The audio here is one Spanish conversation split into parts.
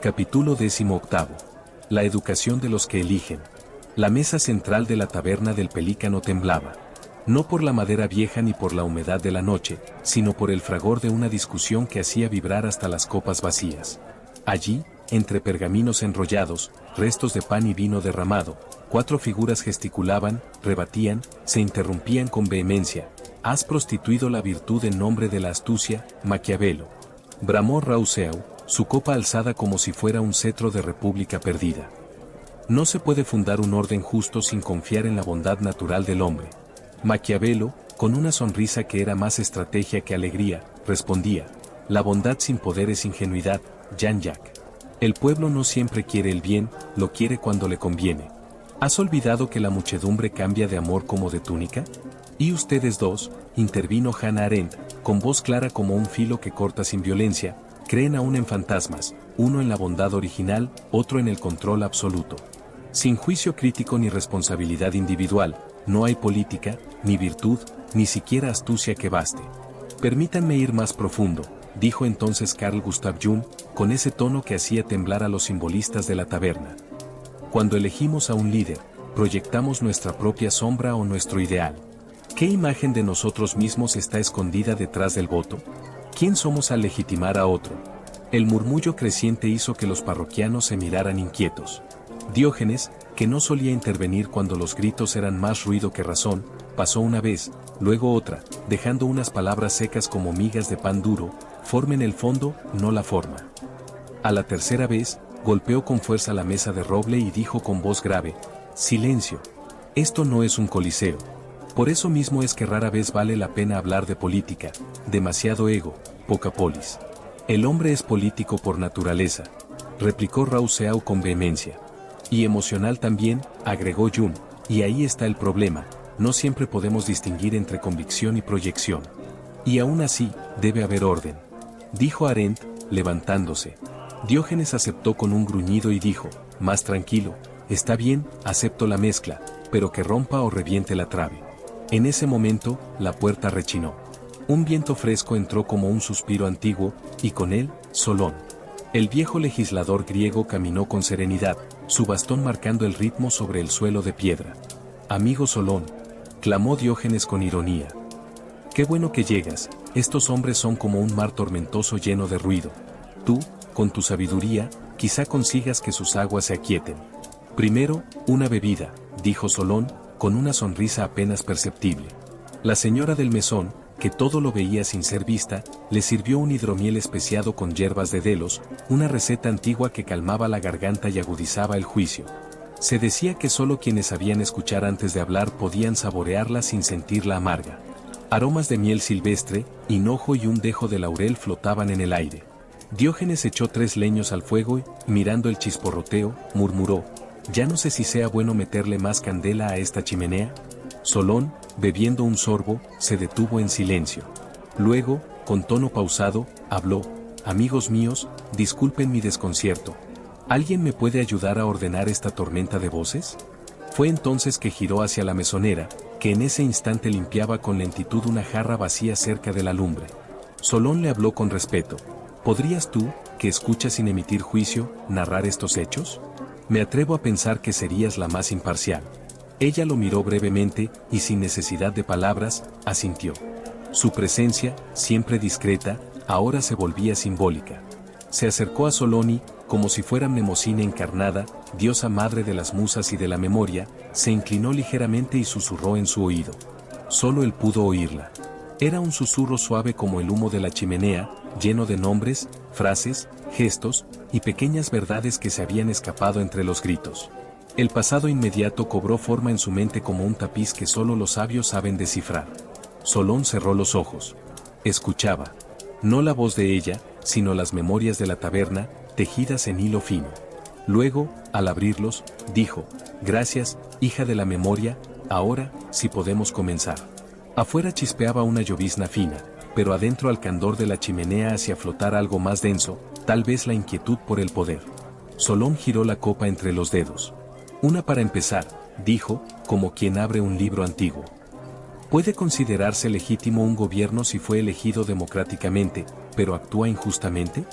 Capítulo 18. La educación de los que eligen. La mesa central de la taberna del Pelícano temblaba. No por la madera vieja ni por la humedad de la noche, sino por el fragor de una discusión que hacía vibrar hasta las copas vacías. Allí, entre pergaminos enrollados, restos de pan y vino derramado, 4 figuras gesticulaban, rebatían, se interrumpían con vehemencia. «Has prostituido la virtud en nombre de la astucia, Maquiavelo», bramó Rousseau, su copa alzada como si fuera un cetro de república perdida. No se puede fundar un orden justo sin confiar en la bondad natural del hombre. Maquiavelo, con una sonrisa que era más estrategia que alegría, respondía: «La bondad sin poder es ingenuidad, Jean-Jacques. El pueblo no siempre quiere el bien, lo quiere cuando le conviene. ¿Has olvidado que la muchedumbre cambia de amor como de túnica?» «Y ustedes dos», intervino Hannah Arendt, con voz clara como un filo que corta sin violencia, «creen aún en fantasmas, uno en la bondad original, otro en el control absoluto. Sin juicio crítico ni responsabilidad individual, no hay política, ni virtud, ni siquiera astucia que baste. Permítanme ir más profundo», dijo entonces Carl Gustav Jung, con ese tono que hacía temblar a los simbolistas de la taberna. «Cuando elegimos a un líder, proyectamos nuestra propia sombra o nuestro ideal. ¿Qué imagen de nosotros mismos está escondida detrás del voto? ¿Quién somos al legitimar a otro?» El murmullo creciente hizo que los parroquianos se miraran inquietos. Diógenes, que no solía intervenir cuando los gritos eran más ruido que razón, pasó una vez, luego otra, dejando unas palabras secas como migas de pan duro: «Formen el fondo, no la forma». A la tercera vez, golpeó con fuerza la mesa de roble y dijo con voz grave: «Silencio. Esto no es un coliseo. Por eso mismo es que rara vez vale la pena hablar de política, demasiado ego, poca polis. El hombre es político por naturaleza», replicó Rousseau con vehemencia. «Y emocional también», agregó Jung, «y ahí está el problema, no siempre podemos distinguir entre convicción y proyección. Y aún así, debe haber orden», dijo Arendt, levantándose. Diógenes aceptó con un gruñido y dijo, más tranquilo: «Está bien, acepto la mezcla, pero que rompa o reviente la trave». En ese momento, la puerta rechinó. Un viento fresco entró como un suspiro antiguo, y con él, Solón. El viejo legislador griego caminó con serenidad, su bastón marcando el ritmo sobre el suelo de piedra. «Amigo Solón», clamó Diógenes con ironía. «Qué bueno que llegas, estos hombres son como un mar tormentoso lleno de ruido. Tú, con tu sabiduría, quizá consigas que sus aguas se aquieten». «Primero, una bebida», dijo Solón, con una sonrisa apenas perceptible. La señora del mesón, que todo lo veía sin ser vista, le sirvió un hidromiel especiado con hierbas de Delos, una receta antigua que calmaba la garganta y agudizaba el juicio. Se decía que solo quienes sabían escuchar antes de hablar podían saborearla sin sentirla amarga. Aromas de miel silvestre, hinojo y un dejo de laurel flotaban en el aire. Diógenes echó 3 leños al fuego y, mirando el chisporroteo, murmuró: «Ya no sé si sea bueno meterle más candela a esta chimenea». Solón, bebiendo un sorbo, se detuvo en silencio. Luego, con tono pausado, habló: «Amigos míos, disculpen mi desconcierto. ¿Alguien me puede ayudar a ordenar esta tormenta de voces?». Fue entonces que giró hacia la mesonera, que en ese instante limpiaba con lentitud una jarra vacía cerca de la lumbre. Solón le habló con respeto: «¿Podrías tú, que escuchas sin emitir juicio, narrar estos hechos? Me atrevo a pensar que serías la más imparcial». Ella lo miró brevemente, y sin necesidad de palabras, asintió. Su presencia, siempre discreta, ahora se volvía simbólica. Se acercó a Solón y, como si fuera Mnemosina encarnada, diosa madre de las musas y de la memoria, se inclinó ligeramente y susurró en su oído. Solo él pudo oírla. Era un susurro suave como el humo de la chimenea, lleno de nombres, frases, gestos y pequeñas verdades que se habían escapado entre los gritos. El pasado inmediato cobró forma en su mente como un tapiz que solo los sabios saben descifrar. Solón cerró los ojos. Escuchaba. No la voz de ella, sino las memorias de la taberna, tejidas en hilo fino. Luego, al abrirlos, dijo: «Gracias, hija de la memoria, ahora, sí podemos comenzar». Afuera chispeaba una llovizna fina, pero adentro al candor de la chimenea hacía flotar algo más denso, tal vez la inquietud por el poder. Solón giró la copa entre los dedos. «Una para empezar», dijo, como quien abre un libro antiguo. «¿Puede considerarse legítimo un gobierno si fue elegido democráticamente, pero actúa injustamente?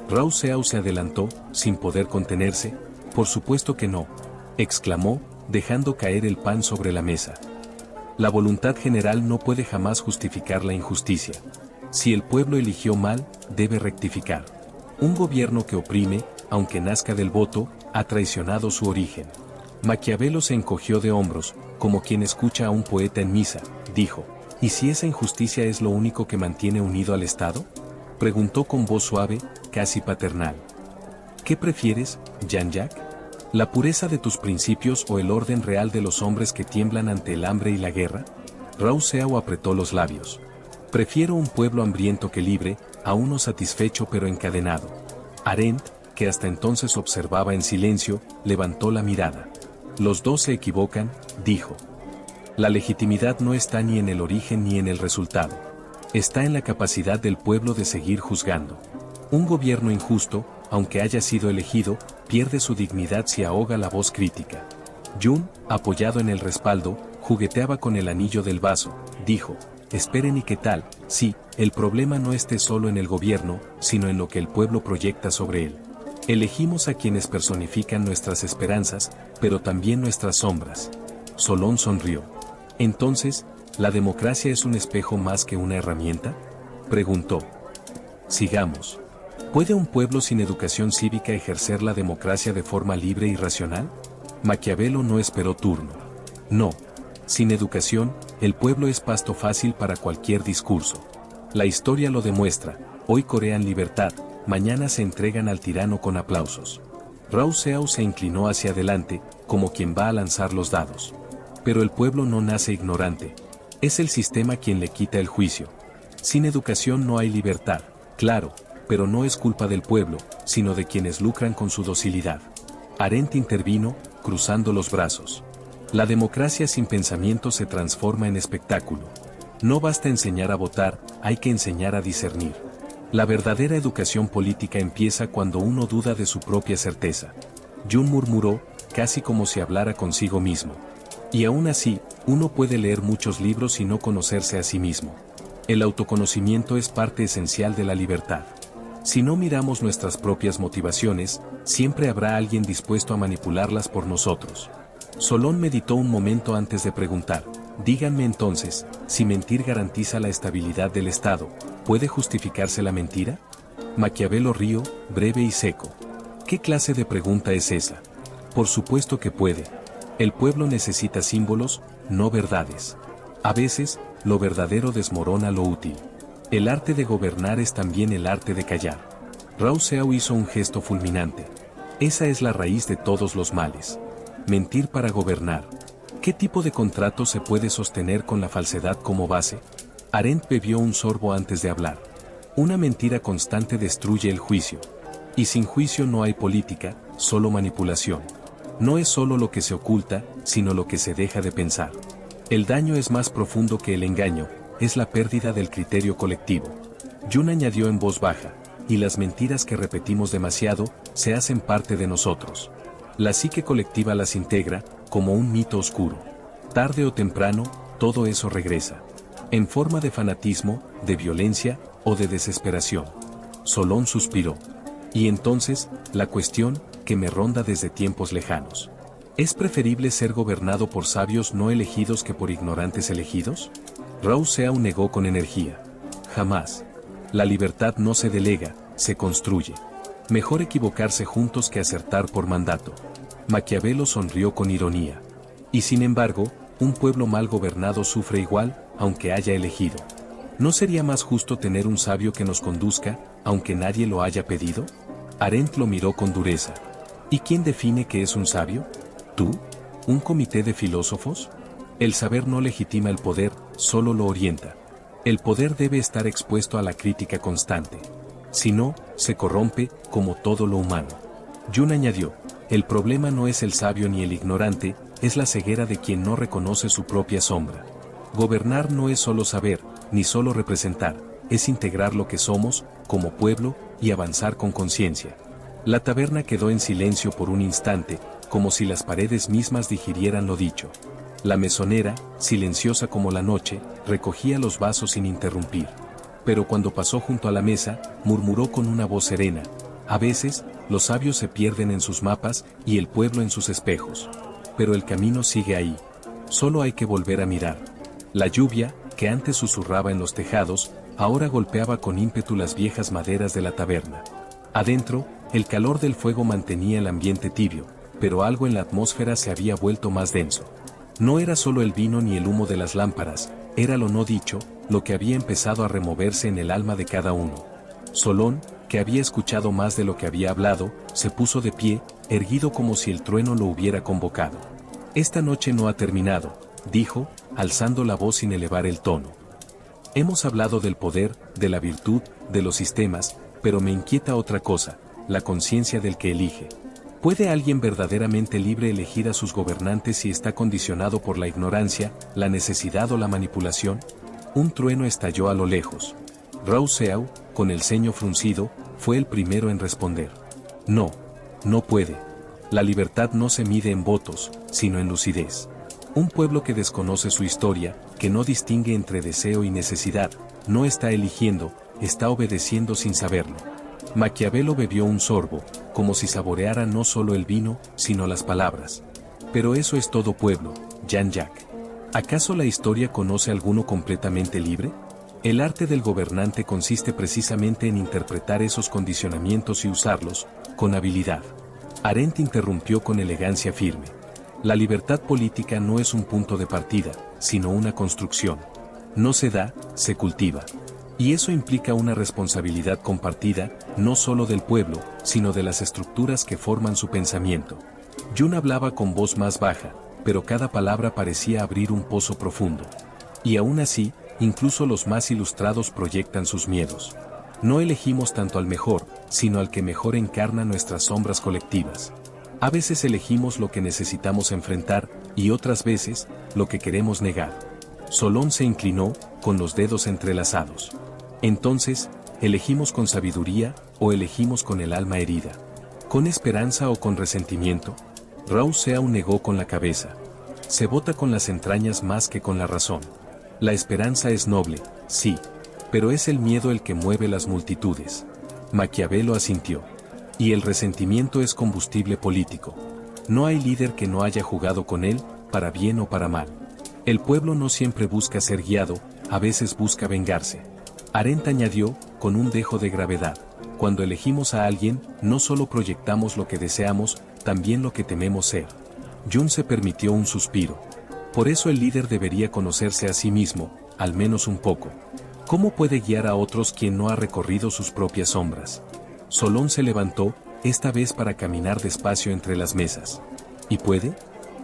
Rao Seau se adelantó, sin poder contenerse. Por supuesto que no, exclamó, dejando caer el pan sobre la mesa. La voluntad general no puede jamás justificar la injusticia. Si el pueblo eligió mal, debe rectificar. Un gobierno que oprime, aunque nazca del voto, ha traicionado su origen. Maquiavelo se encogió de hombros, como quien escucha a un poeta en misa, dijo, ¿y si esa injusticia es lo único que mantiene unido al Estado? Preguntó con voz suave, casi paternal. ¿Qué prefieres, Jean-Jacques? ¿La pureza de tus principios o el orden real de los hombres que tiemblan ante el hambre y la guerra? Rao Seau apretó los labios. Prefiero un pueblo hambriento que libre, a uno satisfecho pero encadenado. Arendt, que hasta entonces observaba en silencio, levantó la mirada. Los dos se equivocan, dijo. La legitimidad no está ni en el origen ni en el resultado. Está en la capacidad del pueblo de seguir juzgando. Un gobierno injusto, aunque haya sido elegido, pierde su dignidad si ahoga la voz crítica. Jun, apoyado en el respaldo, jugueteaba con el anillo del vaso, dijo, esperen y qué tal, sí, el problema no esté solo en el gobierno, sino en lo que el pueblo proyecta sobre él. Elegimos a quienes personifican nuestras esperanzas, pero también nuestras sombras. Solón sonrió. Entonces, ¿la democracia es un espejo más que una herramienta? Preguntó. Sigamos. ¿Puede un pueblo sin educación cívica ejercer la democracia de forma libre y racional? Maquiavelo no esperó turno. No. Sin educación, el pueblo es pasto fácil para cualquier discurso. La historia lo demuestra, hoy corean libertad, mañana se entregan al tirano con aplausos. Rao Seau se inclinó hacia adelante, como quien va a lanzar los dados. Pero el pueblo no nace ignorante. Es el sistema quien le quita el juicio. Sin educación no hay libertad, claro, pero no es culpa del pueblo, sino de quienes lucran con su docilidad. Arendt intervino, cruzando los brazos. La democracia sin pensamiento se transforma en espectáculo. No basta enseñar a votar, hay que enseñar a discernir. La verdadera educación política empieza cuando uno duda de su propia certeza. Jun murmuró, casi como si hablara consigo mismo. Y aún así, uno puede leer muchos libros y no conocerse a sí mismo. El autoconocimiento es parte esencial de la libertad. Si no miramos nuestras propias motivaciones, siempre habrá alguien dispuesto a manipularlas por nosotros. Solón meditó un momento antes de preguntar, díganme entonces, si mentir garantiza la estabilidad del Estado, ¿puede justificarse la mentira? Maquiavelo rió, breve y seco. ¿Qué clase de pregunta es esa? Por supuesto que puede. El pueblo necesita símbolos, no verdades. A veces, lo verdadero desmorona lo útil. El arte de gobernar es también el arte de callar. Rao Seau hizo un gesto fulminante. Esa es la raíz de todos los males. Mentir para gobernar. ¿Qué tipo de contrato se puede sostener con la falsedad como base? Arendt bebió un sorbo antes de hablar. Una mentira constante destruye el juicio. Y sin juicio no hay política, solo manipulación. No es solo lo que se oculta, sino lo que se deja de pensar. El daño es más profundo que el engaño, es la pérdida del criterio colectivo. Jun añadió en voz baja, y las mentiras que repetimos demasiado, se hacen parte de nosotros. La psique colectiva las integra, como un mito oscuro. Tarde o temprano, todo eso regresa. En forma de fanatismo, de violencia, o de desesperación. Solón suspiró. Y entonces, la cuestión, que me ronda desde tiempos lejanos. ¿Es preferible ser gobernado por sabios no elegidos que por ignorantes elegidos? Rao Seau negó con energía. Jamás. La libertad no se delega, se construye. Mejor equivocarse juntos que acertar por mandato. Maquiavelo sonrió con ironía. Y sin embargo, un pueblo mal gobernado sufre igual, aunque haya elegido. ¿No sería más justo tener un sabio que nos conduzca, aunque nadie lo haya pedido? Arendt lo miró con dureza. ¿Y quién define qué es un sabio? ¿Tú? ¿Un comité de filósofos? El saber no legitima el poder, solo lo orienta. El poder debe estar expuesto a la crítica constante. Si no, se corrompe, como todo lo humano. Jun añadió, el problema no es el sabio ni el ignorante, es la ceguera de quien no reconoce su propia sombra. Gobernar no es solo saber, ni solo representar, es integrar lo que somos, como pueblo, y avanzar con conciencia. La taberna quedó en silencio por un instante, como si las paredes mismas digirieran lo dicho. La mesonera, silenciosa como la noche, recogía los vasos sin interrumpir. Pero cuando pasó junto a la mesa, murmuró con una voz serena, A veces, los sabios se pierden en sus mapas y el pueblo en sus espejos. Pero el camino sigue ahí. Solo hay que volver a mirar. La lluvia, que antes susurraba en los tejados, ahora golpeaba con ímpetu las viejas maderas de la taberna. Adentro, el calor del fuego mantenía el ambiente tibio, pero algo en la atmósfera se había vuelto más denso. No era solo el vino ni el humo de las lámparas, era lo no dicho, lo que había empezado a removerse en el alma de cada uno. Solón, que había escuchado más de lo que había hablado, se puso de pie, erguido como si el trueno lo hubiera convocado. «Esta noche no ha terminado», dijo, alzando la voz sin elevar el tono. «Hemos hablado del poder, de la virtud, de los sistemas, pero me inquieta otra cosa, la conciencia del que elige. ¿Puede alguien verdaderamente libre elegir a sus gobernantes si está condicionado por la ignorancia, la necesidad o la manipulación?» Un trueno estalló a lo lejos. Rao Seau, con el ceño fruncido, fue el primero en responder. «No, no puede. La libertad no se mide en votos, sino en lucidez. Un pueblo que desconoce su historia, que no distingue entre deseo y necesidad, no está eligiendo, está obedeciendo sin saberlo». Maquiavelo bebió un sorbo, como si saboreara no solo el vino, sino las palabras. «Pero eso es todo pueblo, Jean-Jacques. ¿Acaso la historia conoce alguno completamente libre? El arte del gobernante consiste precisamente en interpretar esos condicionamientos y usarlos, con habilidad». Arendt interrumpió con elegancia firme. «La libertad política no es un punto de partida, sino una construcción. No se da, se cultiva. Y eso implica una responsabilidad compartida, no solo del pueblo, sino de las estructuras que forman su pensamiento». Jung hablaba con voz más baja, pero cada palabra parecía abrir un pozo profundo. Y aún así, incluso los más ilustrados proyectan sus miedos. No elegimos tanto al mejor, sino al que mejor encarna nuestras sombras colectivas. A veces elegimos lo que necesitamos enfrentar, y otras veces, lo que queremos negar. Solón se inclinó, con los dedos entrelazados. Entonces, ¿elegimos con sabiduría, o elegimos con el alma herida? ¿Con esperanza o con resentimiento? Rao Seau negó con la cabeza. Se vota con las entrañas más que con la razón. La esperanza es noble, sí, pero es el miedo el que mueve las multitudes. Maquiavelo asintió. Y el resentimiento es combustible político. No hay líder que no haya jugado con él, para bien o para mal. El pueblo no siempre busca ser guiado, a veces busca vengarse. Arendt añadió, con un dejo de gravedad: cuando elegimos a alguien, no solo proyectamos lo que deseamos, también lo que tememos ser. Jung se permitió un suspiro. Por eso el líder debería conocerse a sí mismo, al menos un poco. ¿Cómo puede guiar a otros quien no ha recorrido sus propias sombras? Solón se levantó, esta vez para caminar despacio entre las mesas. ¿Y puede?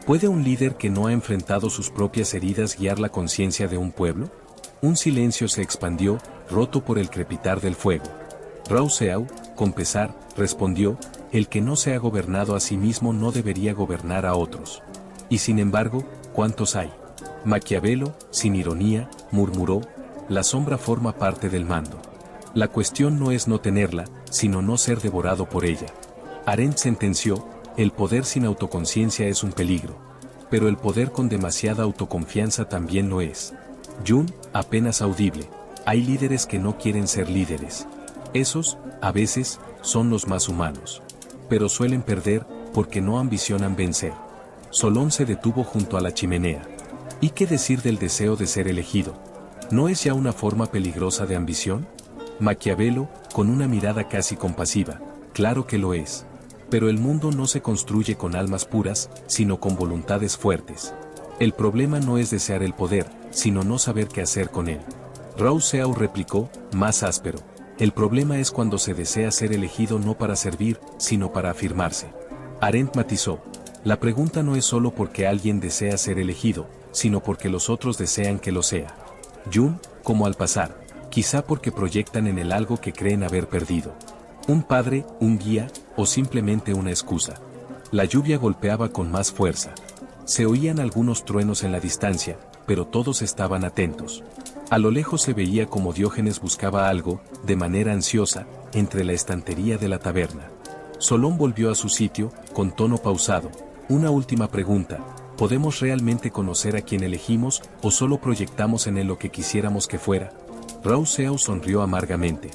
¿Puede un líder que no ha enfrentado sus propias heridas guiar la conciencia de un pueblo? Un silencio se expandió, roto por el crepitar del fuego. Rao Seau, con pesar, respondió: «El que no se ha gobernado a sí mismo no debería gobernar a otros». Y sin embargo, ¿cuántos hay? Maquiavelo, sin ironía, murmuró: «La sombra forma parte del mando. La cuestión no es no tenerla, sino no ser devorado por ella». Arendt sentenció: «El poder sin autoconciencia es un peligro. Pero el poder con demasiada autoconfianza también lo es». Jung, apenas audible: «Hay líderes que no quieren ser líderes. Esos, a veces, son los más humanos. Pero suelen perder, porque no ambicionan vencer». Solón se detuvo junto a la chimenea. ¿Y qué decir del deseo de ser elegido? ¿No es ya una forma peligrosa de ambición? Maquiavelo, con una mirada casi compasiva: «Claro que lo es. Pero el mundo no se construye con almas puras, sino con voluntades fuertes. El problema no es desear el poder, sino no saber qué hacer con él». Rao Seau replicó, más áspero: «El problema es cuando se desea ser elegido no para servir, sino para afirmarse». Arendt matizó: «La pregunta no es solo porque alguien desea ser elegido, sino porque los otros desean que lo sea». Jung, como al pasar: «Quizá porque proyectan en él algo que creen haber perdido. Un padre, un guía, o simplemente una excusa». La lluvia golpeaba con más fuerza. Se oían algunos truenos en la distancia, pero todos estaban atentos. A lo lejos se veía como Diógenes buscaba algo, de manera ansiosa, entre la estantería de la taberna. Solón volvió a su sitio, con tono pausado: «Una última pregunta. ¿Podemos realmente conocer a quien elegimos, o solo proyectamos en él lo que quisiéramos que fuera?» Rao Seau sonrió amargamente.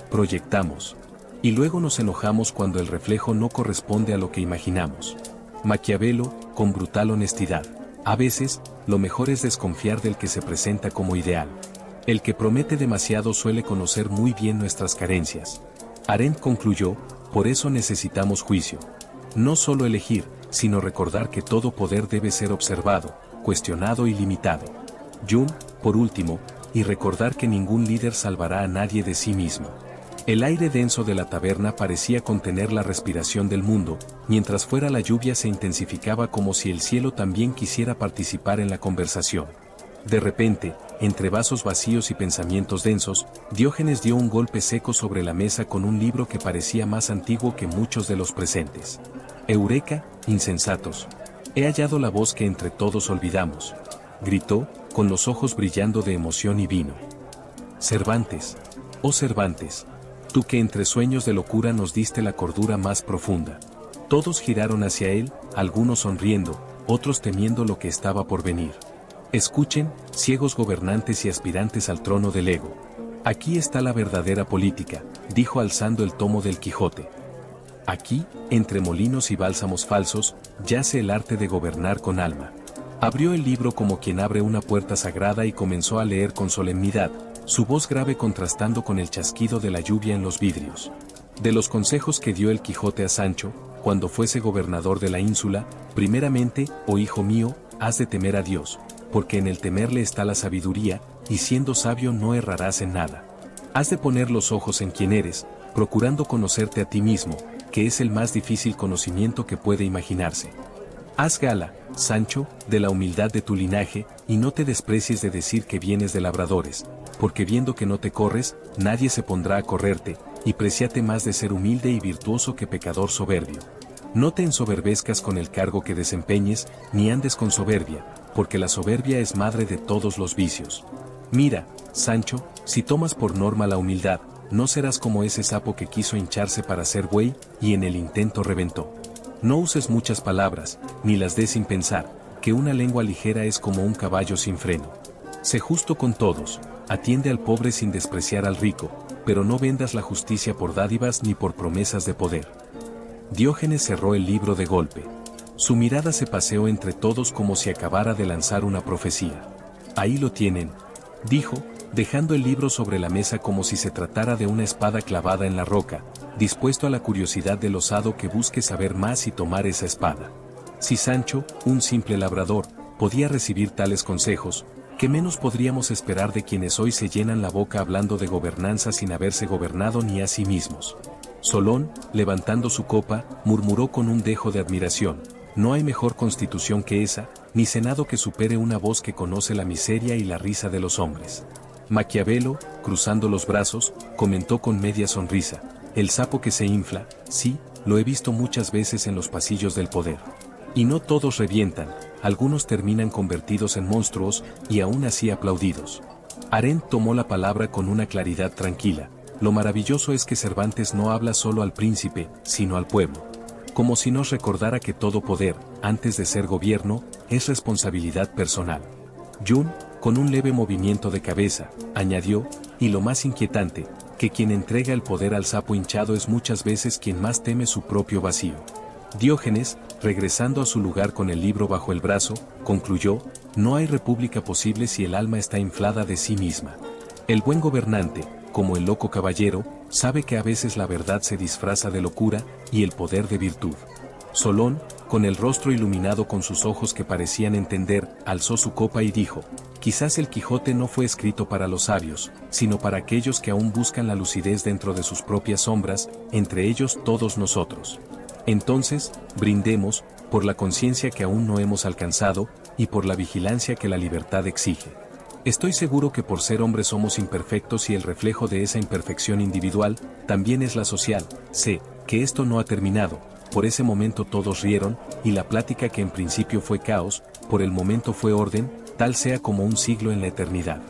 «Proyectamos. Y luego nos enojamos cuando el reflejo no corresponde a lo que imaginamos. Maquiavelo, con brutal honestidad. A veces, lo mejor es desconfiar del que se presenta como ideal. El que promete demasiado suele conocer muy bien nuestras carencias. Arendt concluyó, por eso necesitamos juicio. No solo elegir, sino recordar que todo poder debe ser observado, cuestionado y limitado. Jung, por último, y recordar que ningún líder salvará a nadie de sí mismo. El aire denso de la taberna parecía contener la respiración del mundo, mientras fuera la lluvia se intensificaba como si el cielo también quisiera participar en la conversación. De repente, entre vasos vacíos y pensamientos densos, Diógenes dio un golpe seco sobre la mesa con un libro que parecía más antiguo que muchos de los presentes. ¡Eureka, insensatos! He hallado la voz que entre todos olvidamos, gritó, con los ojos brillando de emoción y vino. Cervantes, oh Cervantes, tú que entre sueños de locura nos diste la cordura más profunda. Todos giraron hacia él, algunos sonriendo, otros temiendo lo que estaba por venir. Escuchen, ciegos gobernantes y aspirantes al trono del ego. Aquí está la verdadera política, dijo alzando el tomo del Quijote. Aquí, entre molinos y bálsamos falsos, yace el arte de gobernar con alma. Abrió el libro como quien abre una puerta sagrada y comenzó a leer con solemnidad, su voz grave contrastando con el chasquido de la lluvia en los vidrios. De los consejos que dio el Quijote a Sancho, cuando fuese gobernador de la ínsula, primeramente, oh hijo mío, has de temer a Dios, porque en el temerle está la sabiduría, y siendo sabio no errarás en nada. Has de poner los ojos en quien eres, procurando conocerte a ti mismo, que es el más difícil conocimiento que puede imaginarse. Haz gala, Sancho, de la humildad de tu linaje, y no te desprecies de decir que vienes de labradores, porque viendo que no te corres, nadie se pondrá a correrte, y preciate más de ser humilde y virtuoso que pecador soberbio. No te ensoberbezcas con el cargo que desempeñes, ni andes con soberbia, porque la soberbia es madre de todos los vicios. Mira, Sancho, si tomas por norma la humildad, no serás como ese sapo que quiso hincharse para ser buey, y en el intento reventó. No uses muchas palabras, ni las des sin pensar, que una lengua ligera es como un caballo sin freno. Sé justo con todos, atiende al pobre sin despreciar al rico, pero no vendas la justicia por dádivas ni por promesas de poder. Diógenes cerró el libro de golpe. Su mirada se paseó entre todos como si acabara de lanzar una profecía. Ahí lo tienen, dijo, dejando el libro sobre la mesa como si se tratara de una espada clavada en la roca, dispuesto a la curiosidad del osado que busque saber más y tomar esa espada. Si Sancho, un simple labrador, podía recibir tales consejos, ¿qué menos podríamos esperar de quienes hoy se llenan la boca hablando de gobernanza sin haberse gobernado ni a sí mismos? Solón, levantando su copa, murmuró con un dejo de admiración, no hay mejor constitución que esa, ni senado que supere una voz que conoce la miseria y la risa de los hombres. Maquiavelo, cruzando los brazos, comentó con media sonrisa, el sapo que se infla, sí, lo he visto muchas veces en los pasillos del poder. Y no todos revientan, algunos terminan convertidos en monstruos, y aún así aplaudidos. Arendt tomó la palabra con una claridad tranquila, lo maravilloso es que Cervantes no habla solo al príncipe, sino al pueblo. Como si nos recordara que todo poder, antes de ser gobierno, es responsabilidad personal. Jung, con un leve movimiento de cabeza, añadió, y lo más inquietante, que quien entrega el poder al sapo hinchado es muchas veces quien más teme su propio vacío. Diógenes, regresando a su lugar con el libro bajo el brazo, concluyó, no hay república posible si el alma está inflada de sí misma. El buen gobernante, como el loco caballero, sabe que a veces la verdad se disfraza de locura, y el poder de virtud. Solón, con el rostro iluminado con sus ojos que parecían entender, alzó su copa y dijo, quizás el Quijote no fue escrito para los sabios, sino para aquellos que aún buscan la lucidez dentro de sus propias sombras, entre ellos todos nosotros. Entonces, brindemos, por la conciencia que aún no hemos alcanzado, y por la vigilancia que la libertad exige. Estoy seguro que por ser hombres somos imperfectos y el reflejo de esa imperfección individual, también es la social. Sé, que esto no ha terminado, por ese momento todos rieron, y la plática que en principio fue caos, por el momento fue orden, tal sea como un siglo en la eternidad.